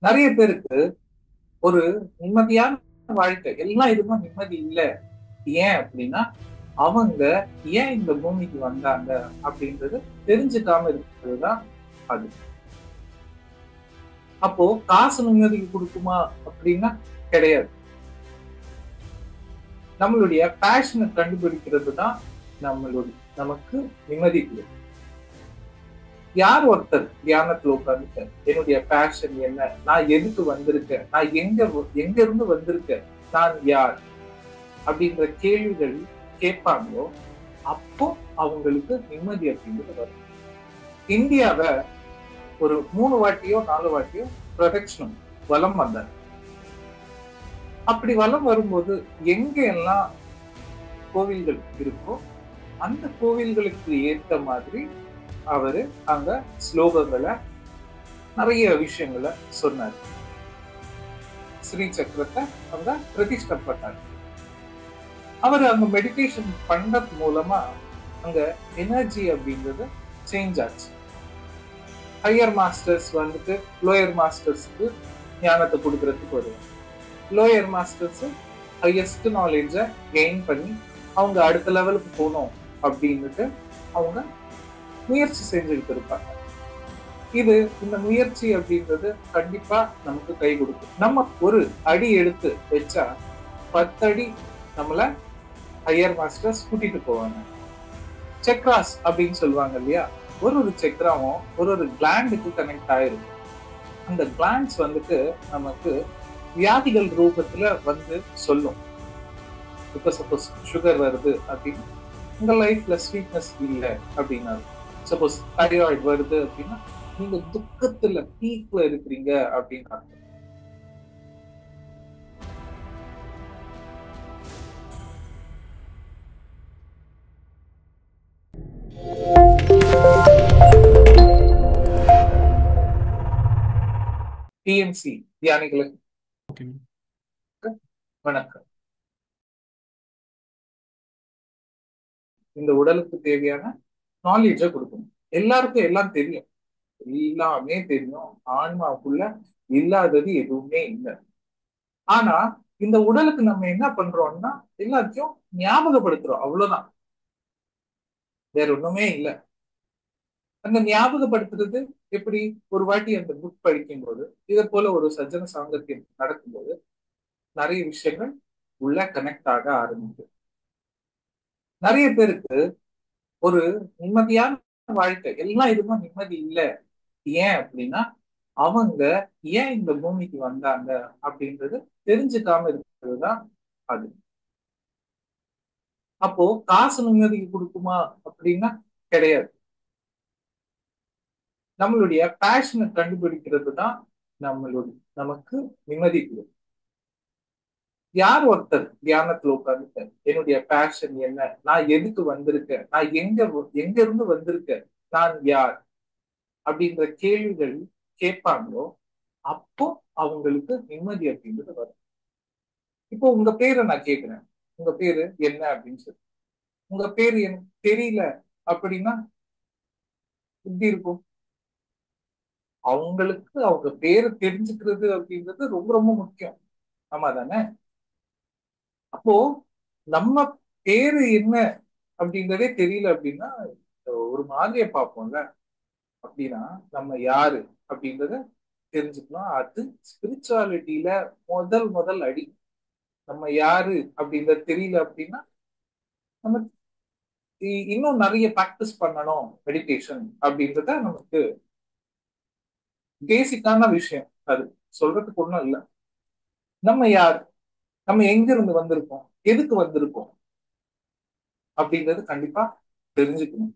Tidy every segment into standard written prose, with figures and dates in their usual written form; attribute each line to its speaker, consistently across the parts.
Speaker 1: நிறைய பேருக்கு ஒரு நிம்மதியான வாழ்க்கை எல்லாம் இதுவும் நிம்மதி இல்ல. ஏன் அப்படின்னா அவங்க ஏன் இந்த பூமிக்கு வந்தாங்க அப்படின்றது தெரிஞ்சுக்காம இருக்கிறதுதான் அது. அப்போ காசு நிம்மதி கொடுக்குமா அப்படின்னா கிடையாது. நம்மளுடைய பேஷனை கண்டுபிடிக்கிறது தான் நம்மளுடைய நமக்கு நிம்மதி கொடுக்கும். யார் ஒருத்தர் தியானத்துல உட்கார்ந்துட்டு என்னுடைய பேஷன் என்ன, நான் எதுக்கு வந்திருக்கேன், நான் எங்க இருந்து வந்திருக்கேன், நான் யார் அப்படின்ற கேள்விகள் கேட்பாங்களோ அப்போ அவங்களுக்கு நிம்மதி அப்படின்றது வரும். இந்தியாவை ஒரு 3 வாட்டியோ 4 வாட்டியோ பிரதட்சணம் வலம் வந்தார். அப்படி வலம் வரும்போது எங்க எல்லாம் கோவில்கள் இருக்கோ அந்த கோவில்களுக்கு ஏத்த மாதிரி அவரு அங்க ஸ்லோகங்களை நிறைய விஷயங்களை சொன்னார். ஸ்ரீ சக்கரத்தை அங்க பிரதிஷ்டை பண்ணார். அவர் அங்க மெடிடேஷன் பண்றது மூலமா அங்க எனர்ஜி அப்படின்றது சேஞ்ச் ஆச்சு. ஹையர் மாஸ்டர்ஸ் வந்துட்டு லோயர் மாஸ்டர்ஸ்க்கு ஞானத்தை கொடுக்கறதுக்கு வருவாங்க. லோயர் மாஸ்டர்ஸ் ஹையஸ்ட் நாலேஜை கெயின் பண்ணி அவங்க அடுத்த லெவலுக்கு போகணும் அப்படின்னுட்டு அவங்க முயற்சி செஞ்சுக்கிட்டு இருப்பாங்க. இது இந்த முயற்சி அப்படின்றது கண்டிப்பா நமக்கு கை கொடுக்கும். நம்ம ஒரு அடி எடுத்து வச்சா 10 அடி நம்மள ஹையர் மாஸ்டர்ஸ் கூட்டிட்டு போவாங்க. சக்ராஸ் அப்படின்னு சொல்லுவாங்க இல்லையா, ஒரு சக்கராவும் ஒரு கிளாண்டுக்கு கனெக்ட் ஆயிருக்கு. அந்த கிளாண்ட்ஸ் வந்துட்டு நமக்கு வியாதிகள் ரூபத்துல வந்து சொல்லும். இப்ப சப்போஸ் சுகர் வருது அப்படின்னு உங்க லைஃப்ல ஸ்வீட்னஸ் இல்லை அப்படின்னா, சப்போஸ் தைராய்டு வருது அப்படின்னா நீங்க துக்கத்துல பீக்ல இருக்கிறீங்க அப்படின்னா. டிஎம்சி தியானிகளுக்கு வணக்கம். இந்த உடலுக்கு தேவையான நாலேஜ கொடுக்கணும். எல்லாருக்கும் எல்லாம் தெரியும், எல்லாமே தெரியும், ஆன்மாவுக்குள்ள இல்லாதது எதுவுமே இல்லை. ஆனா இந்த உடலுக்கு நம்ம என்ன பண்றோம்னா எல்லாத்தையும் ஞாபகப்படுத்துறோம், அவ்வளவுதான், வேற ஒண்ணுமே இல்லை. அந்த ஞாபகப்படுத்துறது எப்படி? ஒரு வாட்டி அந்த புக் படிக்கும் போது, இதை போல ஒரு சஜ்ஜன சாங்கத்தியம் நடக்கும்போது நிறைய விஷயங்கள் உள்ள கனெக்ட் ஆக ஆரம்பிக்கும். நிறைய பேருக்கு ஒரு நிம்மதியான வாழ்க்கை எல்லாம் இதுவும் நிம்மதி இல்லை. ஏன் அப்படின்னா அவங்க ஏன் இந்த பூமிக்கு வந்தாங்க அப்படின்றது தெரிஞ்சுக்காம இருக்கிறது தான் அது. அப்போ காசு நிம்மதி கொடுக்குமா அப்படின்னா கிடையாது. நம்மளுடைய பேஷனை கண்டுபிடிக்கிறது தான் நம்மளுடைய நமக்கு நிம்மதி கொடுக்கும். யார் ஒருத்தர் தியானத்துல உட்கார்ந்துட்டு என்னுடைய பேஷன் என்ன, நான் எதுக்கு வந்திருக்கேன், நான் எங்க இருந்து வந்திருக்கேன், நான் யார் அப்படின்ற கேள்விகள் கேட்பாங்களோ அப்போ அவங்களுக்கு நிம்மதி அப்படின்றது வரும். இப்போ உங்க பேரை நான் கேட்கிறேன், உங்க பேரு என்ன அப்படின்னு சொல்லி, உங்க பேரு எனக்கு தெரியல அப்படின்னா எப்படி இருக்கும்? அவங்களுக்கு அவங்க பேரை தெரிஞ்சுக்கிறது அப்படின்றது ரொம்ப ரொம்ப முக்கியம். ஆமா தானே? அப்போ நம்ம பேரு என்ன அப்படின்றதே தெரியல அப்படின்னா ஒரு மாதிரியை பார்ப்போம்ல. அப்படின்னா நம்ம யாரு அப்படின்றத தெரிஞ்சுக்கணும். அது ஸ்பிரிச்சுவாலிட்டியில முதல் முதல் அடி. நம்ம யாரு அப்படின்றது தெரியல அப்படின்னா நம்ம இன்னும் நிறைய பிராக்டிஸ் பண்ணணும் மெடிடேஷன் அப்படின்றத நமக்கு பேசிக்கான விஷயம். அது சொல்றதுக்கு ஒண்ணும் இல்லை. நம்ம யார், நம்ம எங்க இருந்து வந்திருக்கோம், எதுக்கு வந்திருக்கோம் அப்படின்றது கண்டிப்பா தெரிஞ்சுக்கணும்.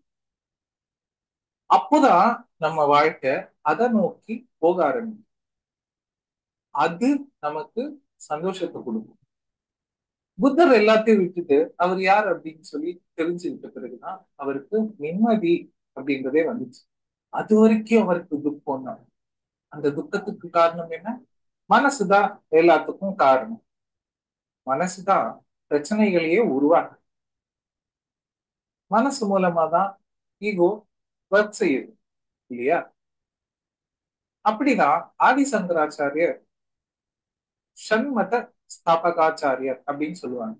Speaker 1: அப்போதான் நம்ம வாழ்க்கை அதை நோக்கி போக ஆரம்பிக்கும். அது நமக்கு சந்தோஷத்தை கொடுக்கும். புத்தர் எல்லாத்தையும் விட்டுட்டு அவர் யார் அப்படின்னு சொல்லி தெரிஞ்சுக்கிட்ட பிறகுதான் அவருக்கு நிம்மதி அப்படின்றதே வந்துச்சு. அது வரைக்கும் அவருக்கு துக்கம் தான். அந்த துக்கத்துக்கு காரணம் என்ன? மனசுதான் எல்லாத்துக்கும் காரணம். மனசுதான் பிரச்சனைகளையே உருவாக்கு. மனசு மூலமா தான் ஈகோ ஒர்க் செய்யுது இல்லையா? அப்படிதான் ஆதிசங்கராச்சாரியர் ஷண்மத ஸ்தாபகாச்சாரியர் அப்படின்னு சொல்லுவாங்க.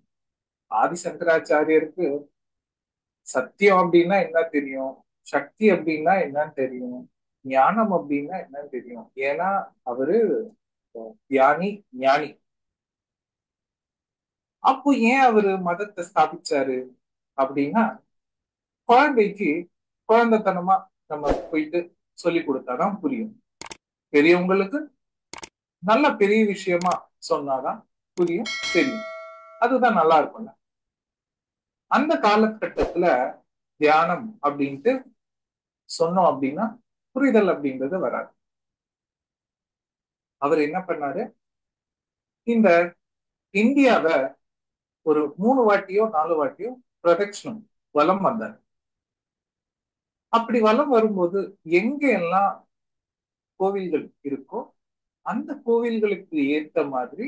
Speaker 1: ஆதிசங்கராச்சாரியருக்கு சத்தியம் அப்படின்னா என்ன தெரியும், சக்தி அப்படின்னா என்னன்னு தெரியும், ஞானம் அப்படின்னா என்னன்னு தெரியும். ஏன்னா அவரு தியானி, ஞானி. அப்போ ஏன் அவரு மதத்தை ஸ்தாபிச்சாரு அப்படின்னா, குழந்தைக்கு குழந்தைத்தனமா நம்ம போயிட்டு சொல்லி கொடுத்தாதான் புரியும். பெரியவங்களுக்கு நல்ல பெரிய விஷயமா சொன்னாதான் புரியும், தெரியும். அதுதான் நல்லா இருக்கும்ல. அந்த காலகட்டத்துல தியானம் அப்படின்ட்டு சொன்னோம் அப்படின்னா புரிதல் அப்படின்றது வராது. அவர் என்ன பண்ணாரு, இந்த இந்தியாவை ஒரு 3 வாட்டியோ 4 வாட்டியோ பிரதட்சணம் வலம் வந்தார். அப்படி வலம் வரும்போது எங்க எல்லாம் கோவில்கள் இருக்கோ அந்த கோவில்களுக்கு ஏத்த மாதிரி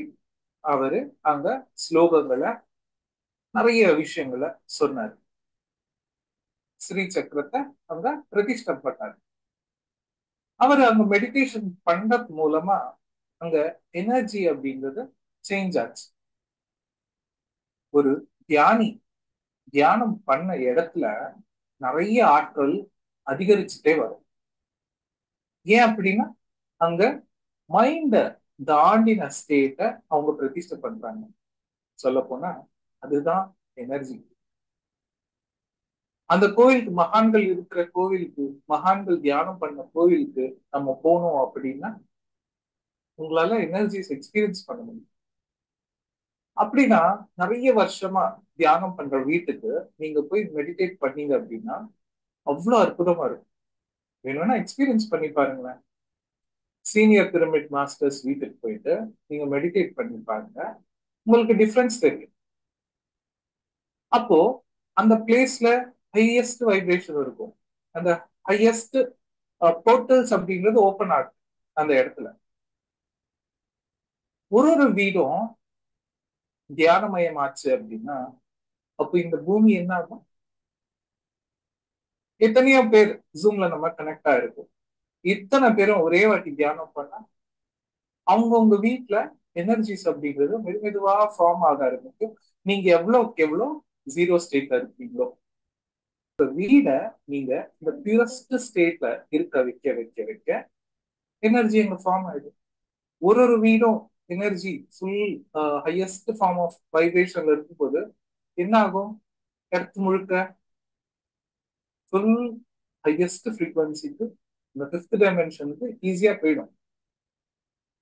Speaker 1: அவரு அங்க ஸ்லோகங்களை, நிறைய விஷயங்களை சொன்னார். ஸ்ரீ சக்கரத்தை அங்க பிரதிஷ்டம் பண்ணார். அவர் அங்க மெடிடேஷன் பண்றது மூலமா அங்க எனர்ஜி அப்படின்றது சேஞ்ச் ஆச்சு. ஒரு தியானி தியானம் பண்ண இடத்துல நிறைய ஆற்றல் அதிகரிச்சுட்டே வரும். ஏன் அப்படின்னா அங்க மைண்ட தாண்டின ஸ்டேட்ட அவங்க பிரதிஷ்டை பண்றாங்க. சொல்ல போனா அதுதான் எனர்ஜி. அந்த கோவிலுக்கு, மகான்கள் இருக்கிற கோவிலுக்கு, மகான்கள் தியானம் பண்ண கோவிலுக்கு நம்ம போனோம் அப்படின்னா உங்களால எனர்ஜிஸ் எக்ஸ்பீரியன்ஸ் பண்ண முடியும். அப்படின்னா நிறைய வருஷமா தியானம் பண்ற வீட்டுக்கு நீங்க போய் மெடிடேட் பண்ணீங்க அப்படின்னா அவ்வளவு அற்புதமா இருக்கும். வேணும்னா எக்ஸ்பீரியன்ஸ் பண்ணி பாருங்களேன். சீனியர் பிரமிட் மாஸ்டர்ஸ் வீட்டுக்கு போயிட்டு நீங்க மெடிடேட் பண்ணி பாருங்க, உங்களுக்கு டிஃபரன்ஸ் தெரியும். அப்போ அந்த பிளேஸ்ல ஹையஸ்ட் வைப்ரேஷன் இருக்கும். அந்த ஹையஸ்ட் போர்ட்டல்ஸ் அப்படிங்கிறது ஓப்பன் ஆகும் அந்த இடத்துல. ஒரு ஒரு வீடும் தியானமயம் ஆச்சு அப்படின்னா அப்போ இந்த பூமி என்ன ஆகும்? எத்தனையோ பேர் ஜூம்ல நம்ம கனெக்ட் ஆயிருக்கும். இத்தனை பேரும் ஒரே வாட்டி தியானம் பண்ணா அவங்கவுங்க வீட்டுல எனர்ஜிஸ் அப்படிங்கிறது மெது மெதுவா ஃபார்ம் ஆக ஆரம்பிக்கும். நீங்க எவ்வளவுக்கு எவ்வளவு ஜீரோ ஸ்டேட்ல இருக்கீங்களோ வீட நீங்க இந்த பியூரஸ்ட் ஸ்டேட்ல இருக்க வைக்க வைக்க வைக்க எனர்ஜி அங்க ஃபார்ம் ஆயிடும். ஒரு ஒரு வீடும் energy full highest form of வைப்ரேஷன்ல இருக்கும்போது என்ன ஆகும்? எர்த் முழுக்க ஃபுல் ஹையஸ்ட் ஃப்ரீக்வன்சிக்கு, இந்த 5th டைமென்ஷனுக்கு ஈஸியா போயிடும்.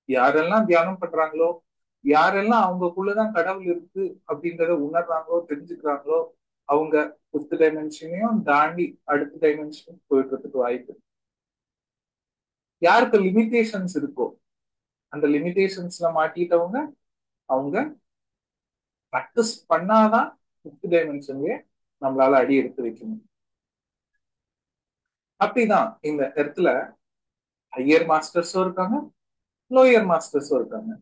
Speaker 1: யாரெல்லாம் தியானம் பண்றாங்களோ, யாரெல்லாம் அவங்களுக்குள்ளதான் கடவுள் இருக்கு அப்படின்றத உணர்றாங்களோ, தெரிஞ்சுக்கிறாங்களோ, அவங்க 5th டைமென்ஷனையும் தாண்டி அடுத்த டைமென்ஷன் போயிடுறதுக்கு வாய்ப்பு. யாருக்கு லிமிடேஷன்ஸ் இருக்கோ அந்த லிமிடேஷன்ஸ்ல மாட்டிட்டவங்க அவங்க ப்ராக்டிஸ் பண்ணாதான் 5th டைமென்ஷன்லயே நம்மளால அடி எடுத்து வைக்கணும். அப்படிதான் இந்த இடத்துல ஹையர் மாஸ்டர்ஸும் இருக்காங்க, லோயர் மாஸ்டர்ஸும் இருக்காங்க.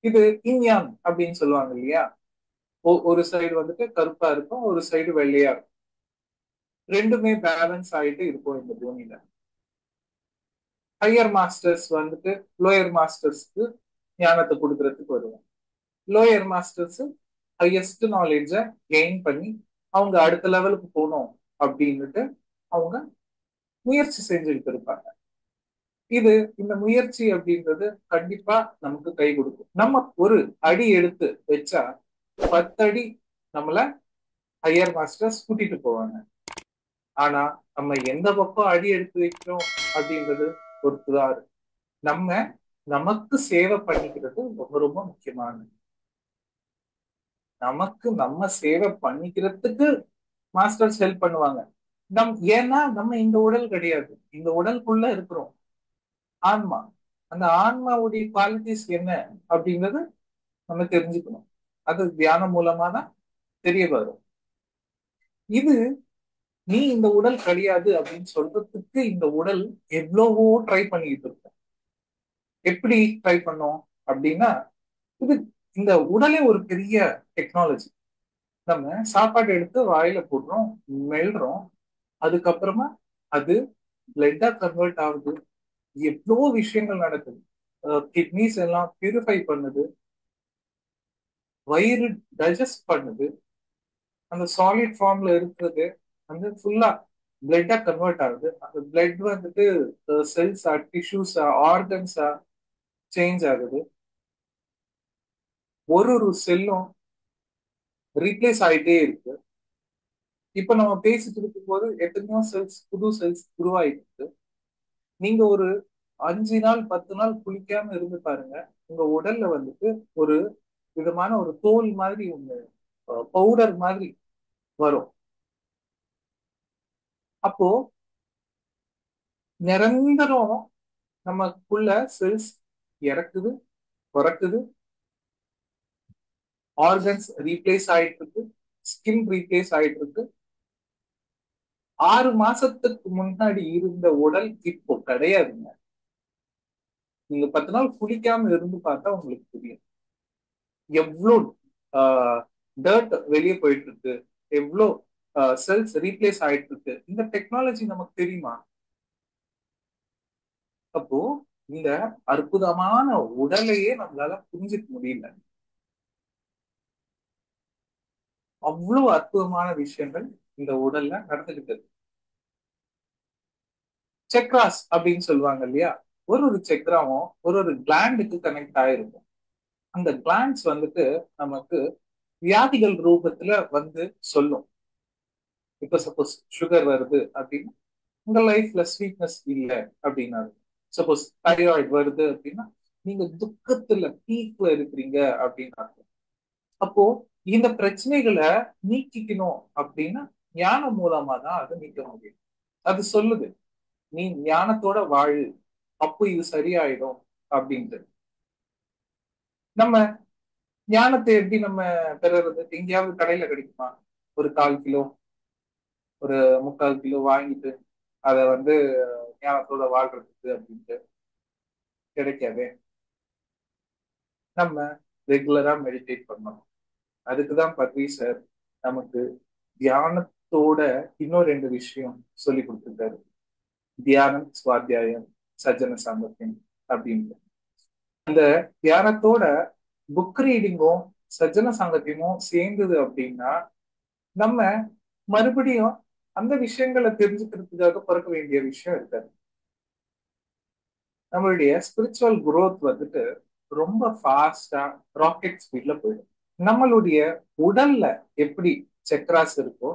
Speaker 1: இது இன்யான் அப்படின்னு சொல்லுவாங்க இல்லையா? ஒரு சைடு வந்துட்டு கருப்பா இருக்கும், ஒரு சைடு வெள்ளையா இருக்கும். ரெண்டுமே பேலன்ஸ் ஆயிட்டு இருக்கும் இந்த பூமியில. ஹையர் மாஸ்டர்ஸ் வந்துட்டு லோயர் மாஸ்டர்ஸ்க்கு ஞானத்தை கொடுக்கறதுக்கு வருவாங்க. லோயர் மாஸ்டர்ஸ் ஹையஸ்ட் நாலேஜ கெயின் பண்ணி அவங்க அடுத்த லெவலுக்கு போகணும் அப்படின்னுட்டு அவங்க முயற்சி செஞ்சுக்கிட்டு இருப்பாங்க. இந்த முயற்சி அப்படின்றது கண்டிப்பா நமக்கு கை கொடுக்கும். நம்ம ஒரு அடி எடுத்து வச்சா 10 அடி நம்மள ஹையர் மாஸ்டர்ஸ் கூட்டிட்டு போவாங்க. ஆனா நம்ம எந்த பக்கம் அடி எடுத்து வைக்கிறோம் அப்படின்றது பொறுத்துதான் இருக்கு. நம்ம நமக்கு சேவை பண்ணிக்கிறது ரொம்ப ரொம்ப முக்கியமானது. நமக்கு நம்ம சேவை பண்ணிக்கிறதுக்கு மாஸ்டர்ஸ் ஹெல்ப் பண்ணுவாங்க. ஏன்னா நம்ம இந்த உடல் கிடையாது, இந்த உடலுக்குள்ள இருக்கிறோம். ஆன்மா. அந்த ஆன்மாவுடைய குவாலிட்டிஸ் என்ன அப்படிங்கறது நம்ம தெரிஞ்சுக்கணும். அது தியானம் மூலமா தான் தெரிய வரும். இது நீ இந்த உடல் கிடையாது அப்படின்னு சொல்றதுக்கு இந்த உடல் எவ்வளவோ ட்ரை பண்ணிட்டு இருக்கு. எப்படி ட்ரை பண்ணோம் அப்படின்னா, இது இந்த உடலே ஒரு பெரிய டெக்னாலஜி. நம்ம சாப்பாடு எடுத்து வாயில போடுறோம், மெல்றோம், அதுக்கப்புறமா அது பிளட்டா கன்வெர்ட் ஆகுது, எவ்வளோ விஷயங்கள் நடக்குது. கிட்னிஸ் எல்லாம் பியூரிஃபை பண்ணுது, வயிறு டைஜஸ்ட் பண்ணுது, அந்த சாலிட் ஃபார்ம்ல இருக்கிறது வந்து ஃபுல்லா பிளட்டா கன்வெர்ட் ஆகுது. அந்த பிளட் வந்துட்டு செல்ஸா, டிஷ்யூஸா, ஆர்கன்ஸா சேஞ்ச் ஆகுது. ஒரு ஒரு செல்லும் ரீப்ளேஸ் ஆயிட்டே இருக்கு. இப்ப நம்ம பேசிட்டு இருக்கும் போது எத்தனையோ செல்ஸ், புது செல்ஸ் உருவாயிட்டு இருக்கு. நீங்க ஒரு 5 நாள் 10 நாள் குளிக்காம இருந்து பாருங்க, உங்க உடல்ல வந்துட்டு ஒரு விதமான ஒரு தோல் மாதிரி ஒண்ணு, பவுடர் மாதிரி வரும். அப்போ நிரந்தரம் நமக்குள்ள செல்ஸ் இறக்குது, பிறக்குது, ஆர்கன்ஸ் ரீப்ளேஸ் ஆயிட்டு இருக்கு, ஸ்கின் ரீப்ளேஸ் ஆயிட்டு இருக்கு. 6 மாசத்துக்கு முன்னாடி இருந்த உடல் இப்போ கிடையாதுங்க. நீங்க 10 நாள் குளிக்காம இருந்து பார்த்தா உங்களுக்கு தெரியும் எவ்வளோ டர்ட் வெளியே போயிட்டு இருக்கு, எவ்வளோ செல்ஸ் ரீப்ளேஸ் ஆயிட்டு இருக்கு. இந்த டெக்னாலஜி நமக்கு தெரியுமா? அப்போ இந்த அற்புதமான உடலையே நம்மளால புரிஞ்சுக்க முடியல. அவ்வளவு அற்புதமான விஷயங்கள் இந்த உடல்ல நடந்துகிட்டு இருக்கு. செக்ராஸ் அப்படின்னு சொல்லுவாங்க இல்லையா? ஒரு ஒரு செக்ராவும் ஒரு ஒரு கிளாண்டுக்கு கனெக்ட் ஆயிருக்கும். அந்த கிளாண்ட்ஸ் வந்துட்டு நமக்கு வியாதிகள் ரூபத்துல வந்து சொல்லும். இப்ப சப்போஸ் சுகர் வருது அப்படின்னா உங்க லைஃப்ல ஸ்வீட்னஸ் இல்லை அப்படின்னா, சப்போஸ் தைராய்டு வருது அப்படின்னா நீங்க துக்கத்துல பீக்ல இருக்கிறீங்க அப்படின்னா, அப்போ இந்த பிரச்சனைகளை நீக்கிக்கணும் அப்படின்னா ஞானம் மூலமா தான் அதை நீக்க முடியும். அது சொல்லுது, நீ ஞானத்தோட வாழு, அப்போ இது சரியாயிடும் அப்படின்ட்டு. நம்ம ஞானத்தை எப்படி நம்ம பெறுறது? எங்கேயாவது கடையில கிடைக்குமா? ஒரு 1/4 கிலோ, ஒரு 3/4 கிலோ வாங்கிட்டு அதை வந்து ஞானத்தோட வாழ்றதுக்கு அப்படின்ட்டு கிடைக்காது. நம்ம ரெகுலரா மெடிடேட் பண்ணணும். அதுக்குதான் பத்ரி சார் நமக்கு தியானத்தோட இன்னும் 2 விஷயம் சொல்லி கொடுத்துருக்காரு. தியானம், சுவாத்தியாயம், சஜ்ஜன சாமர்த்தியம் அப்படின்ட்டு. அந்த தியானத்தோட புக் ரீடிங்கும் சஜ்ஜன சாங்கத்தியமும் சேர்ந்தது அப்படின்னா நம்ம மறுபடியும் அந்த விஷயங்களை தெரிஞ்சுக்கிறதுக்காக பிறக்க வேண்டிய விஷயம் இருக்காது. நம்மளுடைய ஸ்பிரிச்சுவல் குரோத் வந்துட்டு ரொம்ப ஃபாஸ்டா ராக்கெட் ஸ்பீட்ல போயிடும். நம்மளுடைய உடல்ல எப்படி சக்ராஸ் இருக்கோ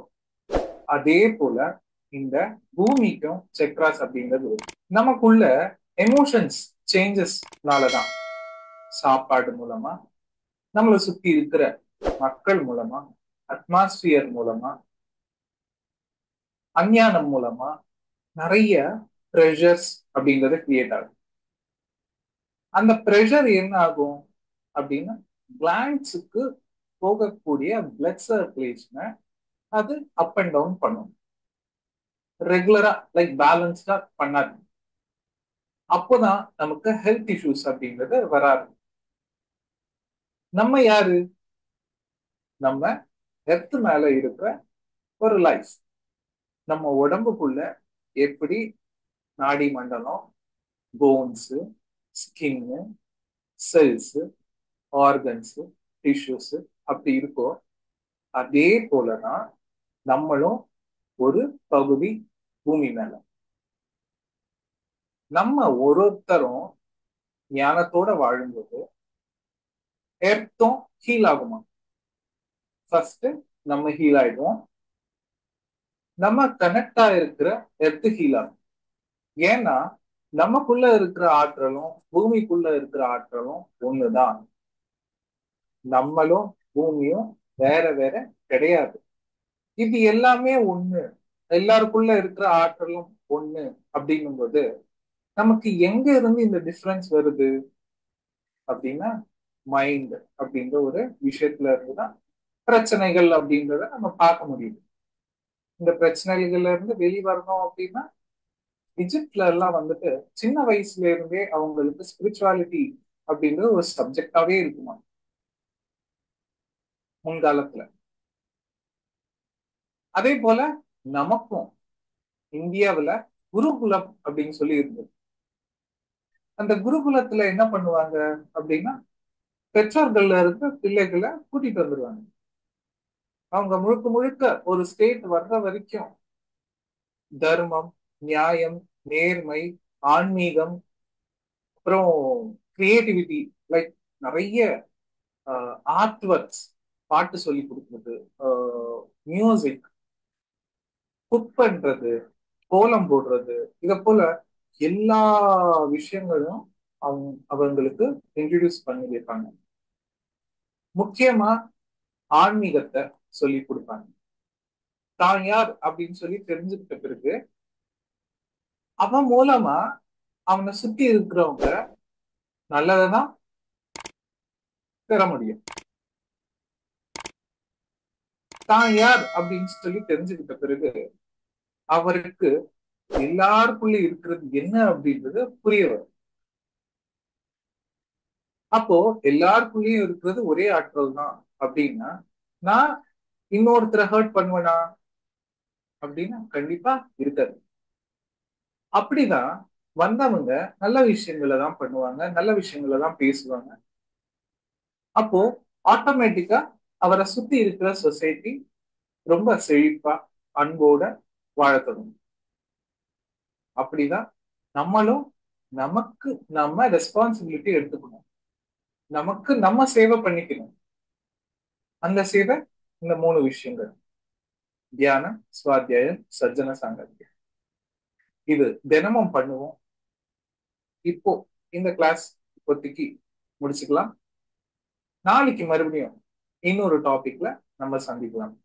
Speaker 1: அதே போல இந்த பூமிக்கும் சக்ராஸ் அப்படிங்கிறது இருக்கு. நமக்குள்ள எமோஷன்ஸ் சேஞ்சஸ்னாலதான், சாப்பாடு மூலமா, நம்மளை சுத்தி இருக்கிற மக்கள் மூலமா, அட்மாஸ்பியர் மூலமா, அஞ்ஞானம் மூலமா நிறைய ப்ரெஷர்ஸ் அப்படிங்கறது கிரியேட் ஆகும். அந்த ப்ரெஷர் என்ன ஆகும் அப்படின்னா கிளாண்ட்ஸுக்கு போகக்கூடிய பிளட் சர்க்குலேஷனை அது அப் அண்ட் டவுன் பண்ணும். ரெகுலரா லைக் பேலன்ஸ்டா பண்ணாது. அப்போதான் நமக்கு ஹெல்த் இஷ்யூஸ் அப்படிங்கிறது வராது. நம்ம யாரு? நம்ம எர்த் மேல இருக்கிற ஒரு லைஃப். நம்ம உடம்புக்குள்ள எப்படி நாடி மண்டலம், bones, skin, cells, organs, tissues அப்படி இருக்கோ அதே போலதான் நம்மளும் ஒரு பகுதி பூமி மேல. நம்ம ஒருத்தரும் ஞானத்தோட வாழும்போது எர்த்தும் ஹீல் ஆகுமா? ஃபர்ஸ்ட் நம்ம ஹீல் ஆயிடுவோம். நம்ம கனெக்டா இருக்கிற எர்த்து ஹீல் ஆகும். ஏன்னா நமக்குள்ள இருக்கிற ஆற்றலும் பூமிக்குள்ள இருக்கிற ஆற்றலும் ஒண்ணுதான். நம்மளும் பூமியும் வேற வேற கிடையாது. இது எல்லாமே ஒண்ணு. எல்லாருக்குள்ள இருக்கிற ஆற்றலும் ஒண்ணு அப்படிங்கும் போது நமக்கு எங்க இருந்து இந்த டிஃபரன்ஸ் வருது அப்படின்னா மைண்ட் அப்படின்ற ஒரு விஷயத்துல இருந்துதான் பிரச்சனைகள் அப்படின்றத நம்ம பார்க்க முடியுது. இந்த பிரச்சனைகள்ல இருந்து வெளிவரணும் அப்படின்னா இஜிப்ட்ல எல்லாம் வந்துட்டு சின்ன வயசுல இருந்தே அவங்களுக்கு ஸ்பிரிச்சுவாலிட்டி அப்படின்றது ஒரு சப்ஜெக்டாவே இருக்குமா முன்காலத்துல. அதே போல நமக்கும் இந்தியாவுல குருகுலம் அப்படின்னு சொல்லி இருந்தது. அந்த குருகுலத்துல என்ன பண்ணுவாங்க அப்படின்னா, பெற்றோர்கள்ல இருந்து பிள்ளைகளை கூட்டிட்டு வந்துருவாங்க. அவங்க முழுக்க முழுக்க ஒரு ஸ்டேட் வர்ற வரைக்கும் தர்மம், நியாயம், நேர்மை, ஆன்மீகம், அப்புறம் கிரியேட்டிவிட்டி, லைக் நிறைய ஆர்ட் ஒர்க்ஸ், பாட்டு சொல்லி கொடுக்குறது, மியூசிக், குக் பண்றது, கோலம் போடுறது, இத போல எல்லா விஷயங்களும் அவங்களுக்கு இன்ட்ரடியூஸ் பண்ணி வைப்பாங்க. முக்கியமா ஆன்மீகத்தை சொல்லி கொடுப்பாங்க. தான் யார் அப்படின்னு சொல்லி தெரிஞ்சுக்கிட்ட பிறகு அவன் மூலமா அவனை சுத்தி இருக்கிறவங்க நல்லதான் பெற முடியும். தான் யார் அப்படின்னு சொல்லி தெரிஞ்சுக்கிட்ட பிறகு அவருக்கு எல்லாருக்குள்ள இருக்கிறது என்ன அப்படின்றது புரிய வரும். அப்போ எல்லாருக்குள்ளயும் இருக்கிறது ஒரே ஆற்றல் தான் அப்படின்னா, நான் இன்னொருத்தரை ஹர்ட் பண்ணுவேனா அப்படின்னா கண்டிப்பா இருக்காது. அப்படிதான் வந்தவங்க நல்ல விஷயங்களை தான் பண்ணுவாங்க, நல்ல விஷயங்களை தான் பேசுவாங்க. அப்போ ஆட்டோமேட்டிக்கா அவரை சுத்தி இருக்கிற சொசைட்டி ரொம்ப செழிப்பா அன்போட வாழ தொடங்கும். அப்படிதான் நம்மளும் நமக்கு நம்ம ரெஸ்பான்சிபிலிட்டி எடுத்துக்கணும். நமக்கு நம்ம சேவை பண்ணிக்கணும். அந்த சேவை இந்த 3 விஷயங்கள்: தியானம், சுவாத்தியாயம், சஜ்ஜன சாங்கத்தியம். இது தினமும் பண்ணுவோம். இப்போ இந்த கிளாஸ் இப்போதைக்கு முடிச்சுக்கலாம். நாளைக்கு மறுபடியும் இன்னொரு டாபிக்ல நம்ம சந்திக்கலாம்.